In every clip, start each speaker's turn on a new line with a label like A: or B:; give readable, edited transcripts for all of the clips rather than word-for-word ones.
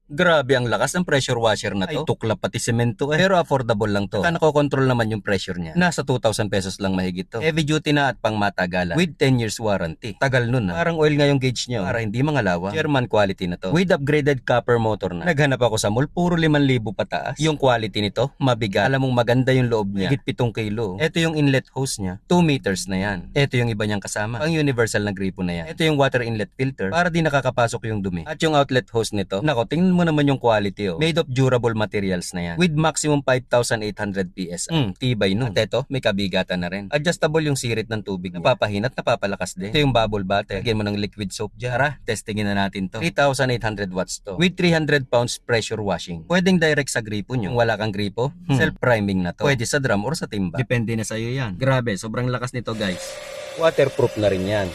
A: Grabe ang lakas ng pressure washer na to. Ay, tuklap pati semento eh. Pero affordable lang to. Saka nakokontrol naman yung pressure niya. Nasa 2,000 pesos lang mahigit to. Heavy duty na at pang matagalan. With 10 years warranty. Tagal nun ah. Parang oil nga yung gauge niya. Para hindi mangalawa. German quality na to. With upgraded copper motor na. Naghanap ako sa mall, puro 5,000 pataas. Yung quality nito, mabigat. Alam mong maganda yung loob niya. Higit 7 kilo. Ito yung inlet hose niya. 2 meters na yan. Ito yung iba niyang kasama. Ang universal na gripo na yan. Ito yung water inlet filter para di nakakapasok yung dumi. At yung outlet hose nito, nako, tingnan mo naman yung quality. Made of durable materials na yan. With maximum 5,800 PSI. Tibay nun. At ito, may kabigatan na rin. Adjustable yung sirit ng tubig. Napapahinat, napapalakas din. Ito yung bubble bottle. Lagyan mo ng liquid soap dyan. Tara, testingin na natin to. 3,800 watts to. With 300 pounds pressure washing. Pwedeng direct sa gripo nyo. Kung wala kang gripo, self-priming na to. Pwede sa drum or sa timba. Depende na sa'yo yan. Grabe, sobrang lakas nito guys. Waterproof na rin yan.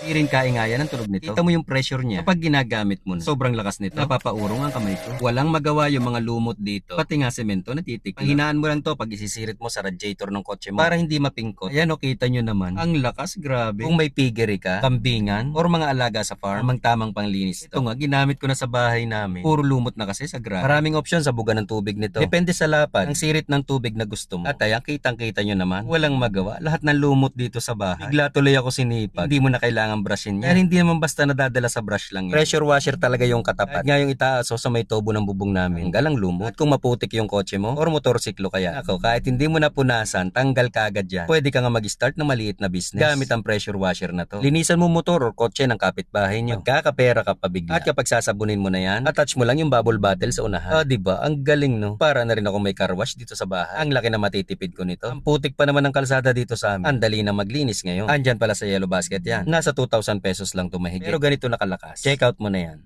A: Hindi rin kaingayan ang tunog nito. Kita mo yung pressure niya kapag ginagamit mo na. Sobrang lakas nito. Napapaurong ang kamay ko. Walang magawa yung mga lumot dito. Pati nga semento natitik. Pahinaan mo lang to pag isisirit mo sa radiator ng kotse mo para hindi mapingkot. Ayan o, kita nyo naman. Ang lakas, grabe. Kung may piggery ka, kambingan, or mga alaga sa farm, tamang panglinis. Ito nga, ginamit ko na sa bahay namin. Puro lumot na kasi sa grabe. Maraming option sa buga ng tubig nito. Depende sa lapad, ang sirit ng tubig na gusto mo. At ayan, kitang-kita nyo naman. Walang magawa. Lahat ng lumot dito sa bahay. Bigla tuloy ako sinipag. Hindi mo na kailangan brushin niya. Pero hindi naman basta nadadala sa brush lang yun. Pressure washer talaga yung katapat. At nga yung itaaso sa may tobo ng bubong namin. Galang lumot. At kung maputik yung kotse mo or motorsiklo kaya. Ako, kahit hindi mo na punasan, tanggal ka agad yan. Pwede ka nga mag-start ng maliit na business gamit ang pressure washer na to. Linisan mo motor or kotse ng kapitbahay nyo. Magkakapera ka pa bigla. At kapag sasabunin mo na yan, attach mo lang yung bubble bottle sa unahan. Diba? Ang galing no? Para na rin ako may car wash dito sa bahay. Ang laki na matitipid ko nito. Ang putik pa naman ng kalsada dito sa amin. Ang dali na maglinis ngayon. Andyan pala sa Yellow Basket yan. Nasa 2,000 pesos lang tumahigit. Pero ganito nakalakas. Check out mo na yan.